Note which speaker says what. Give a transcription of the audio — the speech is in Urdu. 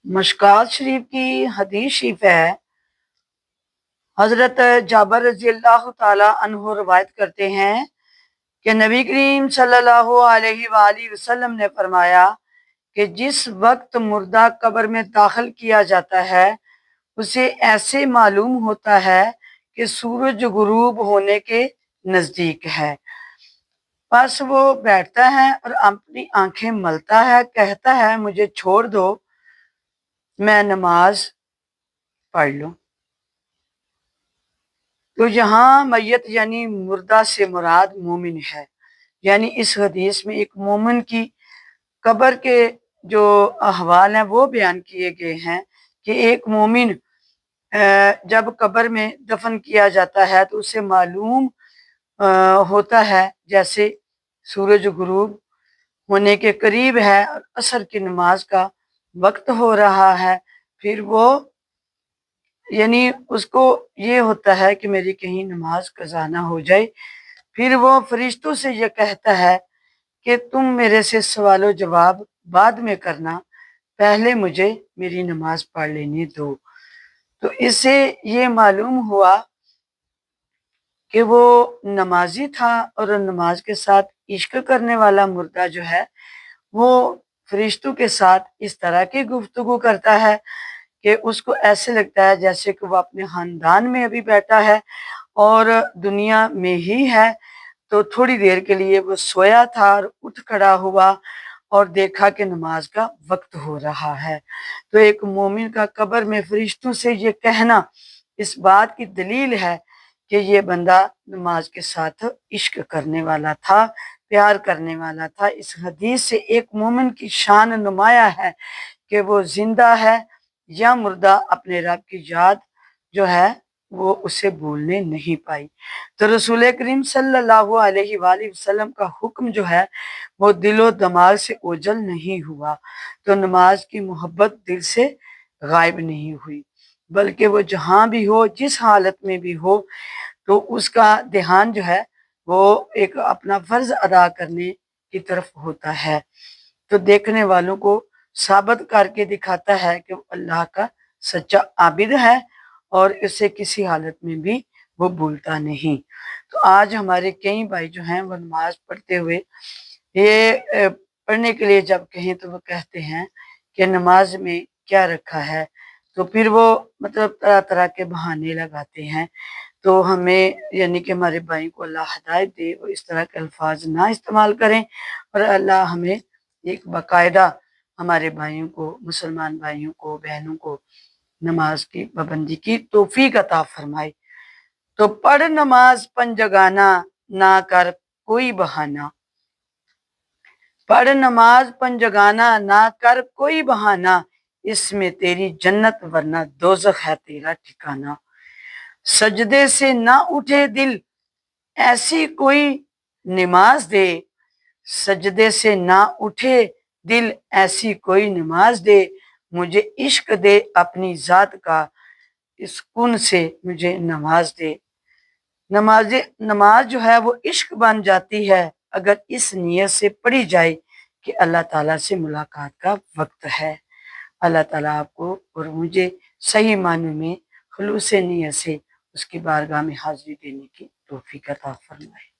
Speaker 1: مشکات شریف کی حدیث شریف ہے، حضرت جابر رضی اللہ تعالی عنہ روایت کرتے ہیں کہ نبی کریم صلی اللہ علیہ وآلہ وسلم نے فرمایا کہ جس وقت مردہ قبر میں داخل کیا جاتا ہے اسے ایسے معلوم ہوتا ہے کہ سورج غروب ہونے کے نزدیک ہے۔ پس وہ بیٹھتا ہے اور اپنی آنکھیں ملتا ہے، کہتا ہے مجھے چھوڑ دو، میں نماز پڑھ لوں۔ تو یہاں میت یعنی مردہ سے مراد مومن ہے، یعنی اس حدیث میں ایک مومن کی قبر کے جو احوال ہیں وہ بیان کیے گئے ہیں کہ ایک مومن جب قبر میں دفن کیا جاتا ہے تو اسے معلوم ہوتا ہے جیسے سورج غروب ہونے کے قریب ہے اور عصر کی نماز کا وقت ہو رہا ہے، پھر وہ یعنی اس کو یہ ہوتا ہے کہ میری کہیں نماز قضا نہ ہو جائے، پھر وہ فرشتوں سے یہ کہتا ہے کہ تم میرے سے سوال و جواب بعد میں کرنا، پہلے مجھے میری نماز پڑھ لینے دو۔ تو اس سے یہ معلوم ہوا کہ وہ نمازی تھا اور نماز کے ساتھ عشق کرنے والا مردہ جو ہے وہ فرشتوں کے ساتھ اس طرح کی گفتگو کرتا ہے کہ اس کو ایسے لگتا ہے جیسے کہ وہ اپنے خاندان میں ابھی بیٹھا ہے اور دنیا میں ہی ہے۔ تو تھوڑی دیر کے لیے وہ سویا تھا اور اٹھ کھڑا ہوا اور دیکھا کہ نماز کا وقت ہو رہا ہے۔ تو ایک مومن کا قبر میں فرشتوں سے یہ کہنا اس بات کی دلیل ہے کہ یہ بندہ نماز کے ساتھ عشق کرنے والا تھا، پیار کرنے والا تھا۔ اس حدیث سے ایک مومن کی شان نمایاں ہے کہ وہ زندہ ہے یا مردہ، اپنے رب کی یاد جو ہے وہ اسے بھولنے نہیں پائی۔ تو رسول کریم صلی اللہ علیہ وآلہ وسلم کا حکم جو ہے وہ دل و دماغ سے اوجھل نہیں ہوا، تو نماز کی محبت دل سے غائب نہیں ہوئی، بلکہ وہ جہاں بھی ہو، جس حالت میں بھی ہو، تو اس کا دھیان جو ہے وہ ایک اپنا فرض ادا کرنے کی طرف ہوتا ہے۔ تو دیکھنے والوں کو ثابت کر کے دکھاتا ہے کہ وہ اللہ کا سچا عابد ہے اور اسے کسی حالت میں بھی وہ بھولتا نہیں۔ تو آج ہمارے کئی بھائی جو ہیں وہ نماز پڑھتے ہوئے یہ پڑھنے کے لیے جب کہیں تو وہ کہتے ہیں کہ نماز میں کیا رکھا ہے، تو پھر وہ مطلب طرح طرح کے بہانے لگاتے ہیں۔ تو ہمیں یعنی کہ ہمارے بھائی کو اللہ ہدایت دے اور اس طرح کے الفاظ نہ استعمال کریں، اور اللہ ہمیں ایک باقاعدہ ہمارے بھائیوں کو، مسلمان بھائیوں کو، بہنوں کو نماز کی پابندی کی توفیق عطا فرمائے۔ تو پڑھ نماز پنجگانہ، نہ کر کوئی بہانہ۔ پڑھ نماز پنجگانہ، نہ کر کوئی بہانہ، اس میں تیری جنت ورنہ دوزخ ہے تیرا ٹھکانہ۔ سجدے سے نہ اٹھے دل، ایسی کوئی نماز دے۔ سجدے سے نہ اٹھے دل، ایسی کوئی نماز دے۔ مجھے عشق دے اپنی ذات کا، اس کن سے مجھے نواز دے۔ نماز جو ہے وہ عشق بن جاتی ہے اگر اس نیت سے پڑھی جائے کہ اللہ تعالیٰ سے ملاقات کا وقت ہے۔ اللہ تعالیٰ آپ کو اور مجھے صحیح معنی میں خلوص نیت سے اس کی بارگاہ میں حاضری دینے کی توفیق عطا فرمائے۔